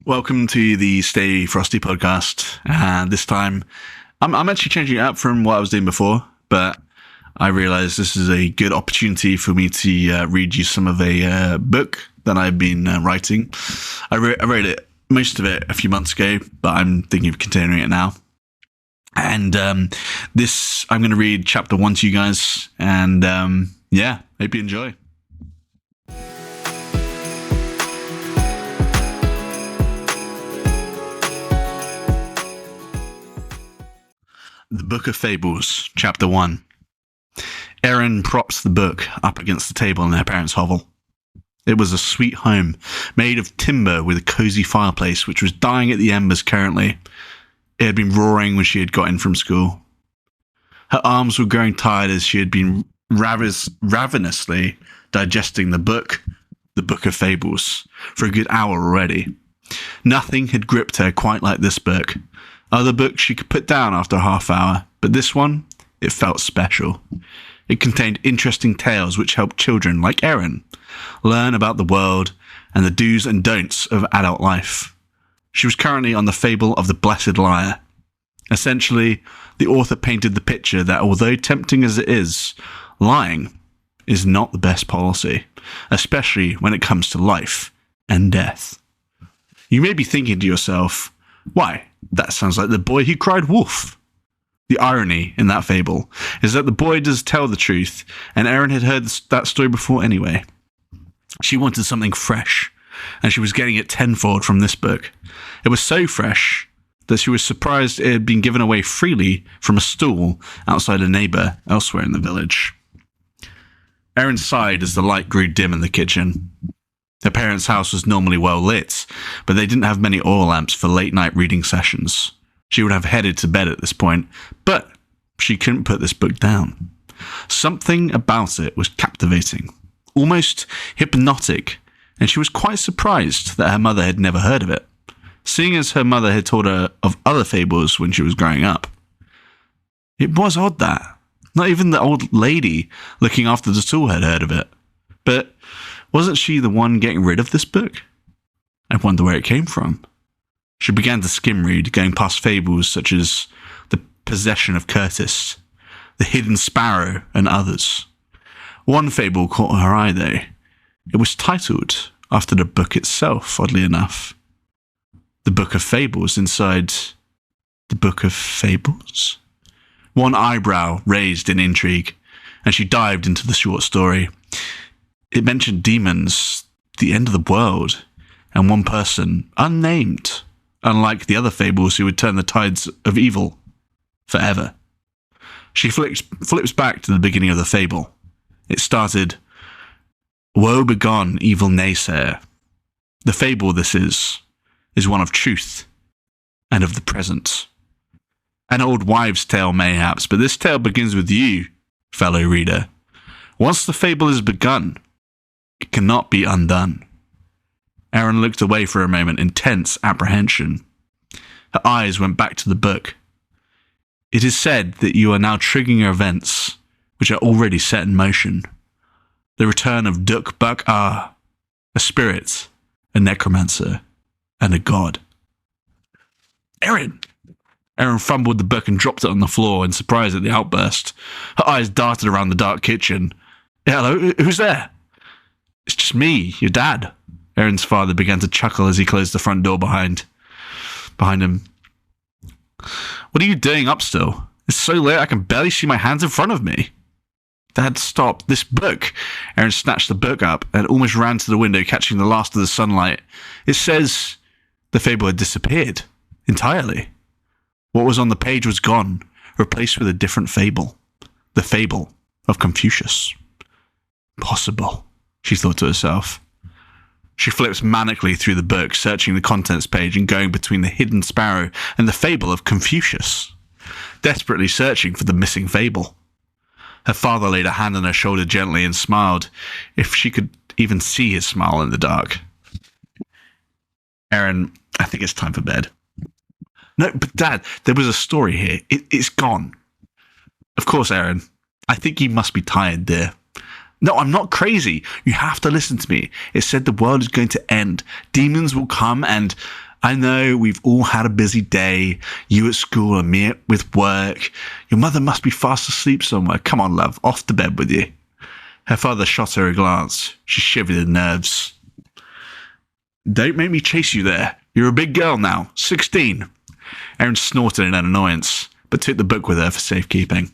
Welcome to the Stay Frosty podcast. And this time, I'm actually changing it up from what I was doing before, but I realized this is a good opportunity for me to read you some of a book that I've been writing. I wrote it, most of it, a few months ago, but I'm thinking of continuing it now. And this, I'm going to read chapter 1 to you guys, and hope you enjoy. The Book of Fables, Chapter 1. Erin props the book up against the table in her parents' hovel. It was a sweet home, made of timber with a cozy fireplace which was dying at the embers currently. It had been roaring when she had got in from school. Her arms were growing tired as she had been ravenously digesting the Book of Fables, for a good hour already. Nothing had gripped her quite like this book. Other books she could put down after a half hour, but this one, it felt special. It contained interesting tales which helped children like Erin learn about the world and the do's and don'ts of adult life. She was currently on the fable of the Blessed Liar. Essentially, the author painted the picture that although tempting as it is, lying is not the best policy, especially when it comes to life and death. You may be thinking to yourself, why, that sounds like the boy who cried wolf. The irony in that fable is that the boy does tell the truth, and Erin had heard that story before anyway. She wanted something fresh, and she was getting it tenfold from this book. It was so fresh that she was surprised it had been given away freely from a stall outside a neighbour elsewhere in the village. Erin sighed as the light grew dim in the kitchen. Her parents' house was normally well lit, but they didn't have many oil lamps for late-night reading sessions. She would have headed to bed at this point, but she couldn't put this book down. Something about it was captivating, almost hypnotic, and she was quite surprised that her mother had never heard of it, seeing as her mother had told her of other fables when she was growing up. It was odd that not even the old lady looking after the stall had heard of it, but wasn't she the one getting rid of this book? I wonder where it came from. She began to skim read, going past fables such as The Possession of Curtis, The Hidden Sparrow, and others. One fable caught her eye, though. It was titled after the book itself, oddly enough. The Book of Fables inside the Book of Fables? One eyebrow raised in intrigue, and she dived into the short story. It mentioned demons, the end of the world, and one person, unnamed, unlike the other fables who would turn the tides of evil forever. She flips back to the beginning of the fable. It started, "Woe begone, evil naysayer." The fable this is one of truth and of the present. An old wives' tale mayhaps, but this tale begins with you, fellow reader. Once the fable is begun, it cannot be undone. Erin looked away for a moment in tense apprehension. Her eyes went back to the book. It is said that you are now triggering events which are already set in motion. The return of Duk Buk Ah, a spirit, a necromancer, and a god. Erin! Erin fumbled the book and dropped it on the floor in surprise at the outburst. Her eyes darted around the dark kitchen. "Hello, who's there?" "It's just me, your dad." Erin's father began to chuckle as he closed the front door behind him. "What are you doing up still? It's so late I can barely see my hands in front of me." "Dad, stop. This book." Erin snatched the book up and almost ran to the window, catching the last of the sunlight. It says the fable had disappeared entirely. What was on the page was gone, replaced with a different fable. The fable of Confucius. Possible, she thought to herself. She flips manically through the book, searching the contents page and going between the hidden sparrow and the fable of Confucius, desperately searching for the missing fable. Her father laid a hand on her shoulder gently and smiled, if she could even see his smile in the dark. "Erin, I think it's time for bed." "No, but Dad, there was a story here. It's gone." "Of course, Erin. I think you must be tired, dear." "No, I'm not crazy. You have to listen to me. It said the world is going to end. Demons will come and I know we've all had a busy day, you at school and me with work. Your mother must be fast asleep somewhere. Come on, love, off to bed with you. Her father shot her a glance. She shivered in nerves. Don't make me chase you there. You're a big girl now, 16. Erin snorted in annoyance, but took the book with her for safekeeping.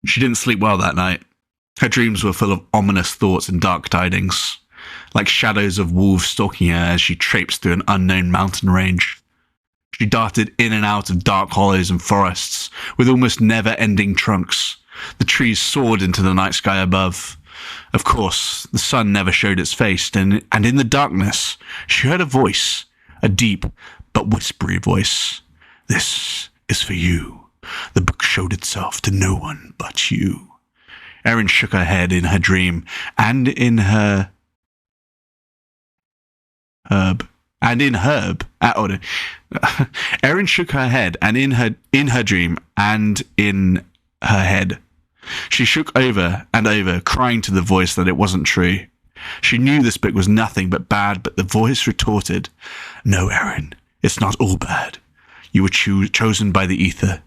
She didn't sleep well that night. Her dreams were full of ominous thoughts and dark tidings, like shadows of wolves stalking her as she traipsed through an unknown mountain range. She darted in and out of dark hollows and forests, with almost never-ending trunks. The trees soared into the night sky above. Of course, the sun never showed its face, and in the darkness, she heard a voice, a deep but whispery voice. This is for you. The book showed itself to no one but you. Erin shook her head in her dream, and in her herb. And in herb. Erin shook her head, and in her dream, and in her head. She shook over and over, crying to the voice that it wasn't true. She knew this book was nothing but bad, but the voice retorted, "No, Erin, it's not all bad. You were chosen by the ether.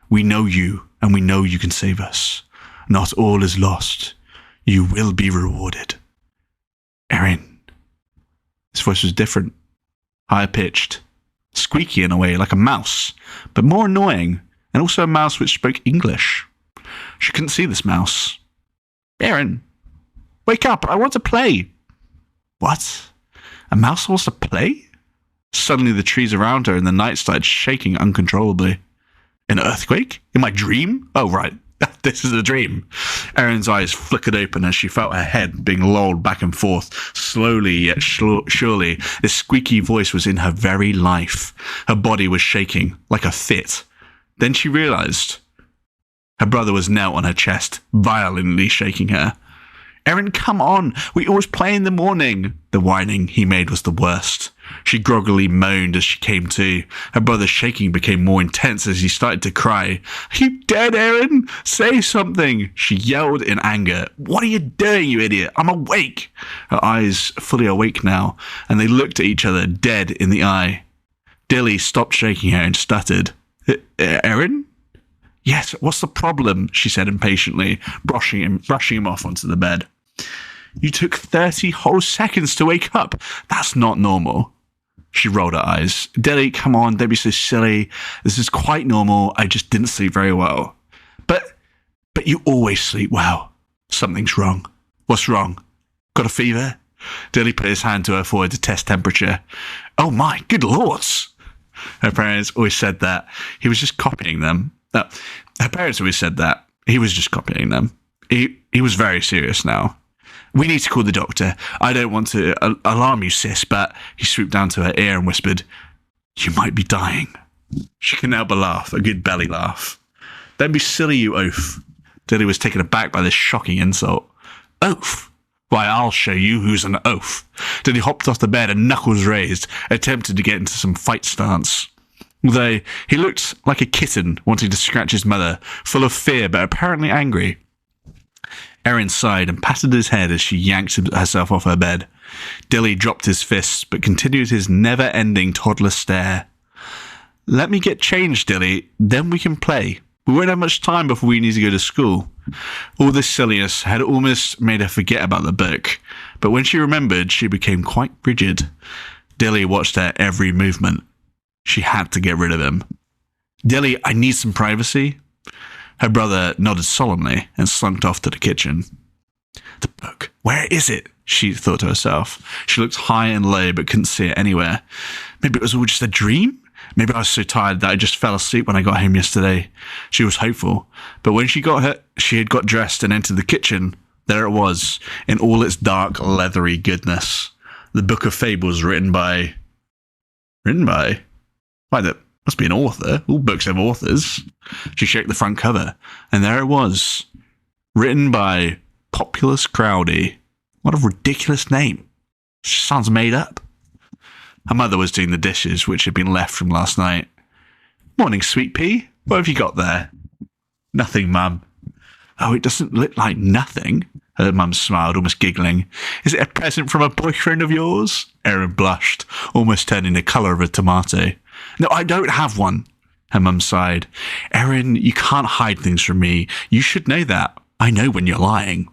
We know you, and we know you can save us. Not all is lost. You will be rewarded." Erin. His voice was different, higher-pitched, squeaky in a way, like a mouse, but more annoying, and also a mouse which spoke English. She couldn't see this mouse. "Erin, wake up, I want to play." What? A mouse wants to play? Suddenly the trees around her in the night started shaking uncontrollably. An earthquake? In my dream? Oh, right. This is a dream. Erin's eyes flickered open as she felt her head being lolled back and forth. Slowly yet surely, this squeaky voice was in her very life. Her body was shaking, like a fit. Then she realized her brother was knelt on her chest, violently shaking her. "Erin, come on. We always play in the morning." The whining he made was the worst. She groggily moaned as she came to. Her brother's shaking became more intense as he started to cry. "Are you dead, Erin? Say something!" She yelled in anger. "What are you doing, you idiot? I'm awake!" Her eyes fully awake now, and they looked at each other dead in the eye. Dilly stopped shaking her and stuttered. "Erin?" "Yes, what's the problem?" she said impatiently, brushing him off onto the bed. "You took 30 whole seconds to wake up. That's not normal." She rolled her eyes. "Dilly, come on, don't be so silly. This is quite normal. I just didn't sleep very well." But you always sleep well." "Something's wrong." "What's wrong? Got a fever?" Dilly put his hand to her forehead to test temperature. "Oh my, good lords." Her parents always said that. He was just copying them. Her parents always said that. He was just copying them. He was very serious now. "We need to call the doctor. I don't want to alarm you, sis, but..." He swooped down to her ear and whispered, "You might be dying." She couldn't help but laugh, a good belly laugh. "Don't be silly, you oaf." Dilly was taken aback by this shocking insult. "Oaf? Why, I'll show you who's an oaf." Dilly hopped off the bed and, knuckles raised, attempted to get into some fight stance. Although he looked like a kitten wanting to scratch his mother, full of fear but apparently angry. Erin sighed and patted his head as she yanked herself off her bed. Dilly dropped his fists but continued his never-ending toddler stare. "Let me get changed, Dilly, then we can play. We won't have much time before we need to go to school." All this silliness had almost made her forget about the book, but when she remembered, she became quite rigid. Dilly watched her every movement. She had to get rid of him. "Dilly, I need some privacy." Her brother nodded solemnly and slunk off to the kitchen. "The book, where is it?" she thought to herself. She looked high and low but couldn't see it anywhere. Maybe it was all just a dream? Maybe I was so tired that I just fell asleep when I got home yesterday. She was hopeful, but when she had got dressed and entered the kitchen, there it was, in all its dark, leathery goodness. The Book of Fables written by... Why, that must be an author. All books have authors. She shook the front cover, and there it was. Written by Populus Crowdy. What a ridiculous name. Sounds made up. Her mother was doing the dishes, which had been left from last night. "Morning, sweet pea. What have you got there?" "Nothing, Mum." "Oh, it doesn't look like nothing." Her mum smiled, almost giggling. Is it a present from a boyfriend of yours? Erin blushed, almost turning the colour of a tomato. No, I don't have one. Her mum sighed. Erin, you can't hide things from me. You should know that. I know when you're lying.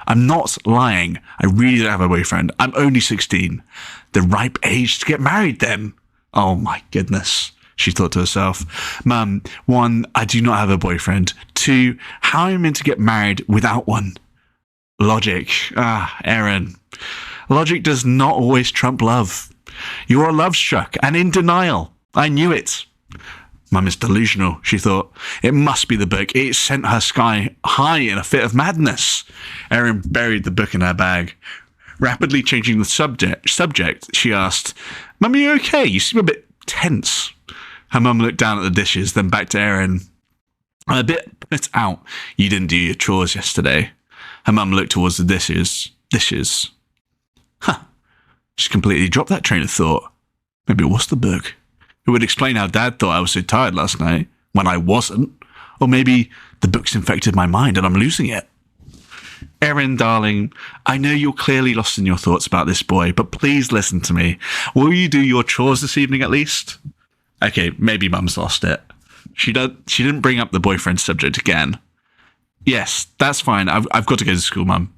I'm not lying. I really don't have a boyfriend. I'm only 16. The ripe age to get married then. Oh my goodness, she thought to herself. Mum, 1, I do not have a boyfriend. 2, how am I meant to get married without one? Logic. Erin. Logic does not always trump love. You are love-struck and in denial. I knew it. Mum is delusional, she thought. It must be the book. It sent her sky high in a fit of madness. Erin buried the book in her bag. Rapidly changing the subject, she asked, Mum, are you okay? You seem a bit tense. Her mum looked down at the dishes, then back to Erin. I'm a bit put out. You didn't do your chores yesterday. Her mum looked towards the dishes. Huh. She completely dropped that train of thought. Maybe it was the book. It would explain how Dad thought I was so tired last night, when I wasn't. Or maybe the book's infected my mind and I'm losing it. Erin, darling, I know you're clearly lost in your thoughts about this boy, but please listen to me. Will you do your chores this evening at least? Okay, maybe Mum's lost it. She didn't bring up the boyfriend subject again. Yes, that's fine. I've got to go to school, Mum.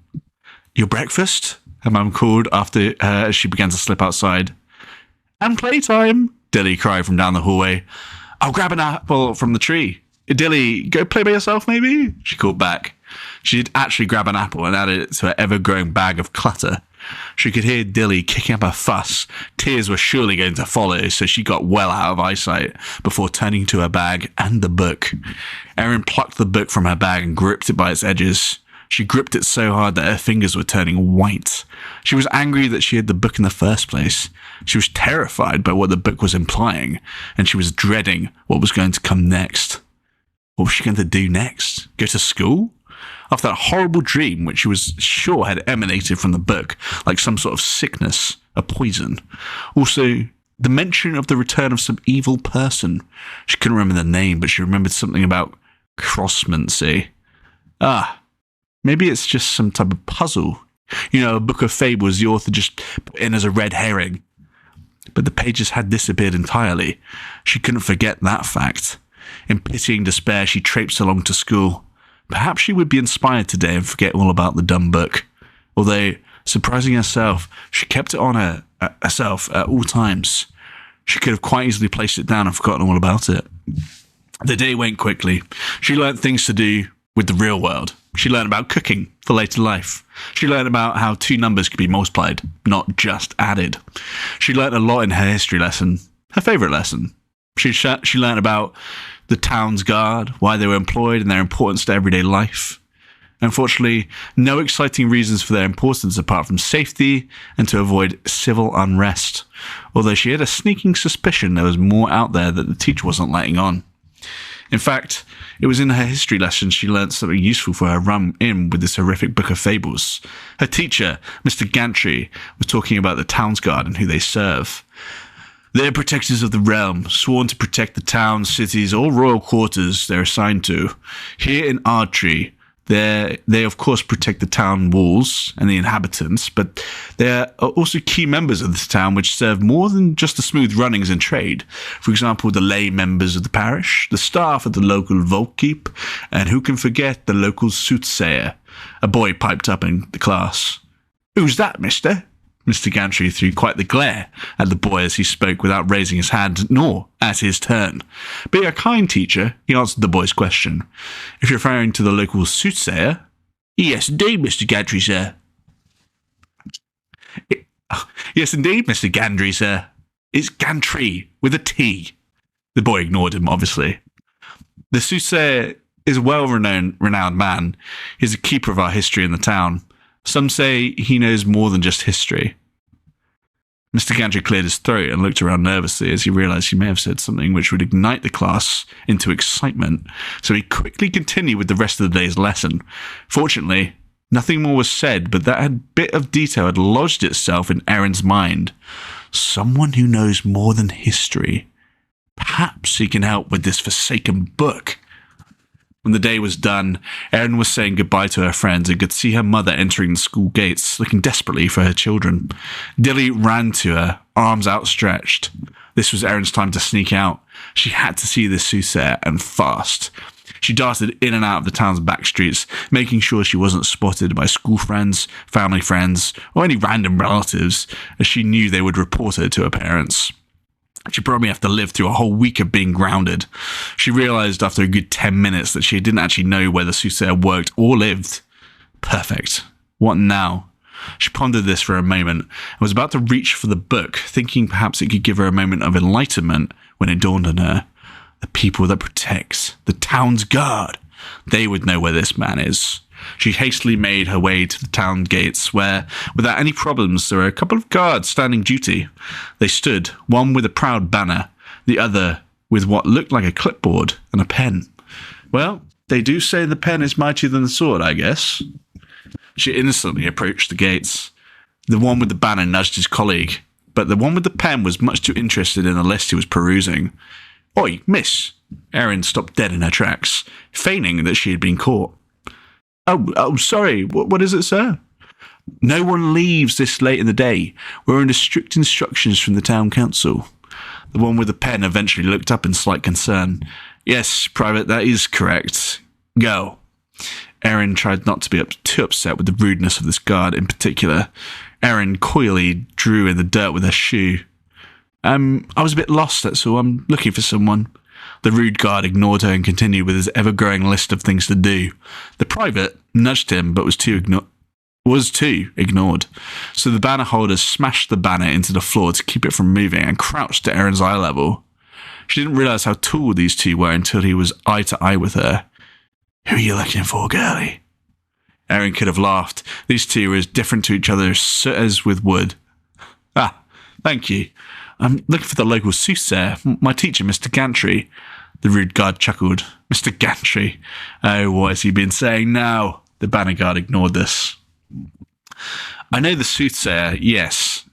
Your breakfast? Her mum called after her as she began to slip outside. And playtime, Dilly cried from down the hallway. I'll grab an apple from the tree. Dilly, go play by yourself, maybe? She called back. She did actually grab an apple and added it to her ever-growing bag of clutter. She could hear Dilly kicking up a fuss. Tears were surely going to follow, so she got well out of eyesight before turning to her bag and the book. Erin plucked the book from her bag and gripped it by its edges. She gripped it so hard that her fingers were turning white. She was angry that she had the book in the first place. She was terrified by what the book was implying, and she was dreading what was going to come next. What was she going to do next? Go to school? After that horrible dream, which she was sure had emanated from the book, like some sort of sickness, a poison. Also, the mention of the return of some evil person. She couldn't remember the name, but she remembered something about crossmancy. Maybe it's just some type of puzzle. You know, a book of fables the author just put in as a red herring. But the pages had disappeared entirely. She couldn't forget that fact. In pitying despair, she traipsed along to school. Perhaps she would be inspired today and forget all about the dumb book. Although, surprising herself, she kept it on herself at all times. She could have quite easily placed it down and forgotten all about it. The day went quickly. She learnt things to do with the real world. She learned about cooking for later life. She learned about how 2 numbers could be multiplied, not just added. She learnt a lot in her history lesson, her favourite lesson. She learnt about the town's guard, why they were employed and their importance to everyday life. Unfortunately, no exciting reasons for their importance apart from safety and to avoid civil unrest, although she had a sneaking suspicion there was more out there that the teacher wasn't letting on. In fact, it was in her history lesson she learnt something useful for her run in with this horrific book of fables. Her teacher, Mr. Gantry, was talking about the town's guard and who they serve. They're protectors of the realm, sworn to protect the towns, cities, or royal quarters they're assigned to. Here in Ardtree, they of course protect the town walls and the inhabitants, but they are also key members of this town which serve more than just the smooth runnings and trade. For example, the lay members of the parish, the staff of the local vault-keep, and who can forget the local soothsayer? A boy piped up in the class. Who's that, mister? Mr. Gantry threw quite the glare at the boy as he spoke without raising his hand, nor at his turn. Being a kind teacher, he answered the boy's question. If you're referring to the local soothsayer? Yes, indeed, Mr. Gantry, sir. Yes, indeed, Mr. Gantry, sir. It's Gantry, with a T. The boy ignored him, obviously. The soothsayer is a well-renowned man. He's a keeper of our history in the town. Some say he knows more than just history. Mr. Gantry cleared his throat and looked around nervously as he realised he may have said something which would ignite the class into excitement, so he quickly continued with the rest of the day's lesson. Fortunately, nothing more was said, but that bit of detail had lodged itself in Erin's mind. Someone who knows more than history. Perhaps he can help with this forsaken book. When the day was done, Erin was saying goodbye to her friends and could see her mother entering the school gates, looking desperately for her children. Dilly ran to her, arms outstretched. This was Erin's time to sneak out. She had to see this soothsayer, and fast. She darted in and out of the town's back streets, making sure she wasn't spotted by school friends, family friends, or any random relatives, as she knew they would report her to her parents. She'd probably have to live through a whole week of being grounded. She realised after a good 10 minutes that she didn't actually know where the soothsayer worked or lived. Perfect. What now? She pondered this for a moment and was about to reach for the book, thinking perhaps it could give her a moment of enlightenment when it dawned on her. The people that protect the town's guard. They would know where this man is. She hastily made her way to the town gates where, without any problems, there were a couple of guards standing duty. They stood, one with a proud banner, the other with what looked like a clipboard and a pen. Well, they do say the pen is mightier than the sword, I guess. She instantly approached the gates. The one with the banner nudged his colleague, but the one with the pen was much too interested in the list he was perusing. "Oi, miss!" Erin stopped dead in her tracks, feigning that she had been caught. Oh, sorry. What is it, sir? No one leaves this late in the day. We're under strict instructions from the town council. The one with the pen eventually looked up in slight concern. Yes, Private, that is correct. Go. Erin tried not to be too upset with the rudeness of this guard in particular. Erin coyly drew in the dirt with her shoe. I was a bit lost, that's all. I'm looking for someone. The rude guard ignored her and continued with his ever-growing list of things to do. The private nudged him, but was too ignored. So the banner holder smashed the banner into the floor to keep it from moving and crouched at Erin's eye level. She didn't realise how tall these two were until he was eye to eye with her. "Who are you looking for, girlie?" Erin could have laughed. These two were as different to each other as with wood. "Ah, thank you. I'm looking for the local soothsayer, my teacher, Mr. Gantry." The rude guard chuckled. "Mr. Gantry? Oh, what has he been saying now?" The banner guard ignored this. "I know the soothsayer, yes,"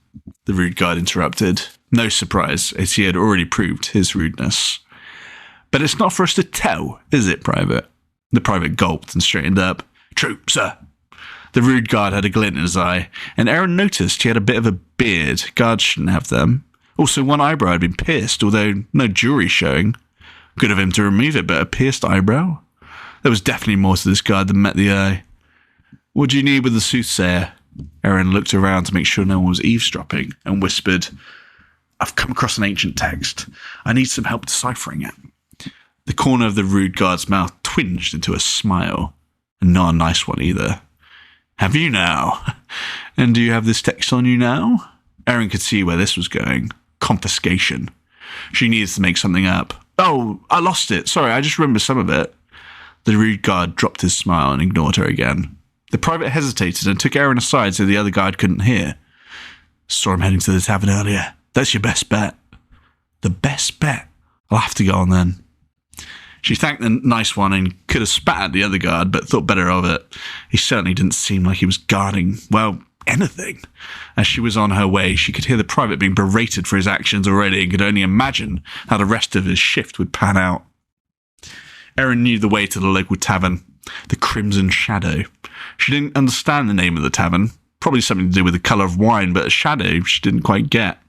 the rude guard interrupted. No surprise, as he had already proved his rudeness. "But it's not for us to tell, is it, Private?" The private gulped and straightened up. "True, sir." The rude guard had a glint in his eye, and Erin noticed he had a bit of a beard. Guards shouldn't have them. Also, one eyebrow had been pierced, although no jewelry showing. Good of him to remove it, but a pierced eyebrow? There was definitely more to this guard than met the eye. "What do you need with the soothsayer?" Erin looked around to make sure no one was eavesdropping and whispered, "I've come across an ancient text. I need some help deciphering it." The corner of the rude guard's mouth twinged into a smile, and not a nice one either. "Have you now? And do you have this text on you now?" Erin could see where this was going. Confiscation. She needed to make something up. "Oh, I lost it. Sorry, I just remember some of it." The rude guard dropped his smile and ignored her again. The private hesitated and took Erin aside so the other guard couldn't hear. "Saw him heading to the tavern earlier. That's your best bet." "The best bet? I'll have to go on then." She thanked the nice one and could have spat at the other guard, but thought better of it. He certainly didn't seem like he was guarding, well, anything. As she was on her way, she could hear the private being berated for his actions already and could only imagine how the rest of his shift would pan out. Erin knew the way to the local tavern, the Crimson Shadow. She didn't understand the name of the tavern, probably something to do with the colour of wine, but a shadow she didn't quite get.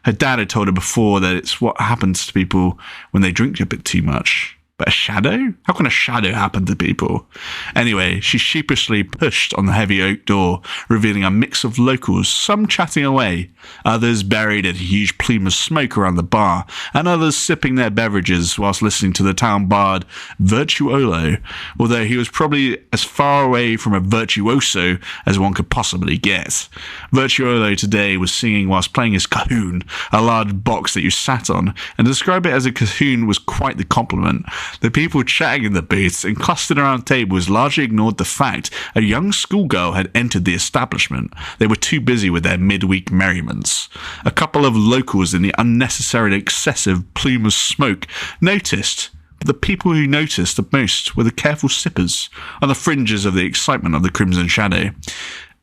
Her dad had told her before that it's what happens to people when they drink a bit too much. But a shadow? How can a shadow happen to people? Anyway, she sheepishly pushed on the heavy oak door, revealing a mix of locals, some chatting away, others buried in a huge plume of smoke around the bar, and others sipping their beverages whilst listening to the town bard Virtuolo, although he was probably as far away from a virtuoso as one could possibly get. Virtuolo today was singing whilst playing his cajon, a large box that you sat on, and to describe it as a cajon was quite the compliment. The people chatting in the booths and clustered around tables largely ignored the fact a young schoolgirl had entered the establishment. They were too busy with their midweek merriments. A couple of locals in the unnecessarily excessive plume of smoke noticed, but the people who noticed the most were the careful sippers on the fringes of the excitement of the Crimson Shadow.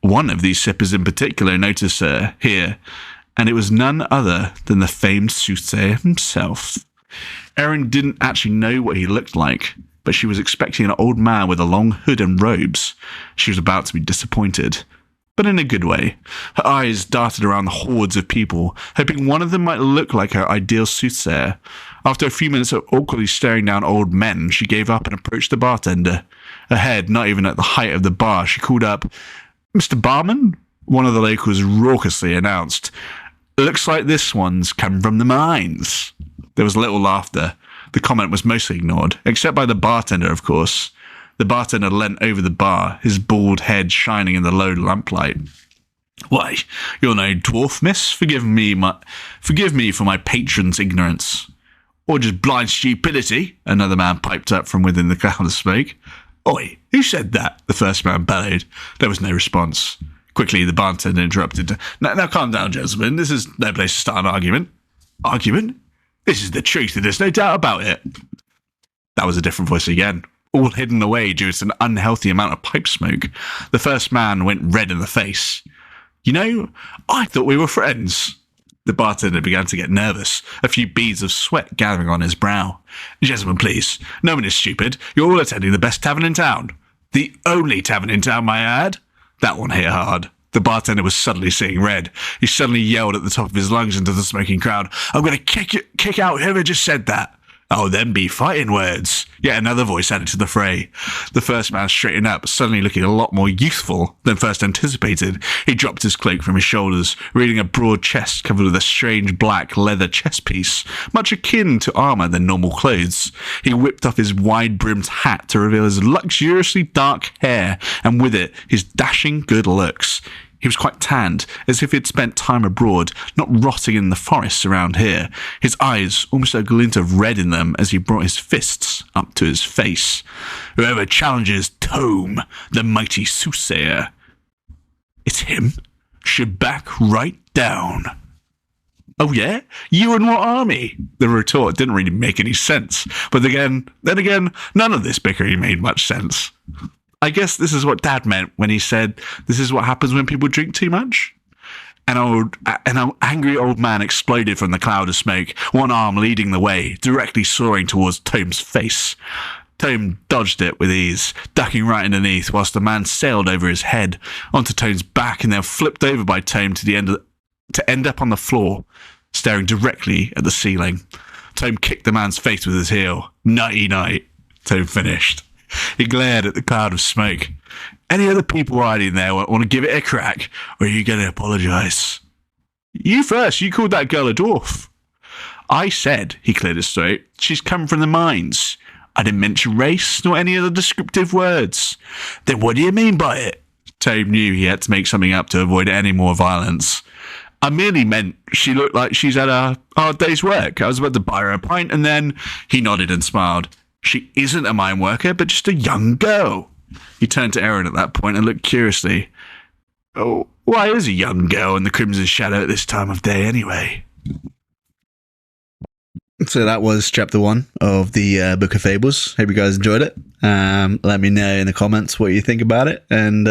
One of these sippers in particular noticed her here, and it was none other than the famed soothsayer himself. Erin didn't actually know what he looked like. but she was expecting an old man with a long hood and robes. She was about to be disappointed, but in a good way. Her eyes darted around the hordes of people, hoping one of them might look like her ideal soothsayer. After a few minutes of awkwardly staring down old men, she gave up and approached the bartender. Her head not even at the height of the bar, she called up, "Mr. Barman?" One of the locals raucously announced, "Looks like this one's come from the mines." There was little laughter. The comment was mostly ignored, except by the bartender, of course. The bartender leant over the bar, his bald head shining in the low lamplight. "Why, you're no dwarf, miss. Forgive me for my patron's ignorance." "Or just blind stupidity," another man piped up from within the cloud of smoke. "Oi, who said that?" the first man bellowed. There was no response. Quickly, the bartender interrupted. Now calm down, gentlemen. This is no place to start an argument." "Argument? This is the truth, and there's no doubt about it." That was a different voice again, all hidden away due to an unhealthy amount of pipe smoke. The first man went red in the face. "You know, I thought we were friends." The bartender began to get nervous, a few beads of sweat gathering on his brow. "Gentlemen, please. No one is stupid. You're all attending the best tavern in town. The only tavern in town, may I add." That one hit hard. The bartender was suddenly seeing red. He suddenly yelled at the top of his lungs into the smoking crowd, "I'm going to kick out whoever just said that." "Oh, them be fighting words." Yet another voice added to the fray. The first man straightened up, suddenly looking a lot more youthful than first anticipated. He dropped his cloak from his shoulders, revealing a broad chest covered with a strange black leather chest piece, much akin to armor than normal clothes. He whipped off his wide-brimmed hat to reveal his luxuriously dark hair, and with it, his dashing good looks. He was quite tanned, as if he'd spent time abroad, not rotting in the forests around here. His eyes almost had a glint of red in them as he brought his fists up to his face. "Whoever challenges Tome, the mighty soothsayer." "It's him? Should back right down." "Oh yeah? You and what army?" The retort didn't really make any sense. But then again, none of this bickering made much sense. I guess this is what Dad meant when he said, "This is what happens when people drink too much." An angry old man exploded from the cloud of smoke, one arm leading the way, directly soaring towards Tome's face. Tome dodged it with ease, ducking right underneath, whilst the man sailed over his head, onto Tome's back, and then flipped over by Tome to end up on the floor, staring directly at the ceiling. Tome kicked the man's face with his heel. "Nighty-night," Tome finished. He glared at the cloud of smoke. "Any other people hiding there want to give it a crack, or are you going to apologise?" "You first. You called that girl a dwarf." "I said," he cleared his throat, "she's come from the mines. I didn't mention race, nor any other descriptive words." "Then what do you mean by it?" Tome knew he had to make something up to avoid any more violence. "I merely meant she looked like she's had a hard day's work. I was about to buy her a pint, and then..." He nodded and smiled. "She isn't a mine worker, but just a young girl." He turned to Erin at that point and looked curiously. "Oh, why is a young girl in the Crimson Shadow at this time of day, anyway?" So that was chapter 1 of the Book of Fables. Hope you guys enjoyed it. Let me know in the comments what you think about it, and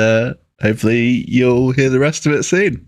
hopefully you'll hear the rest of it soon.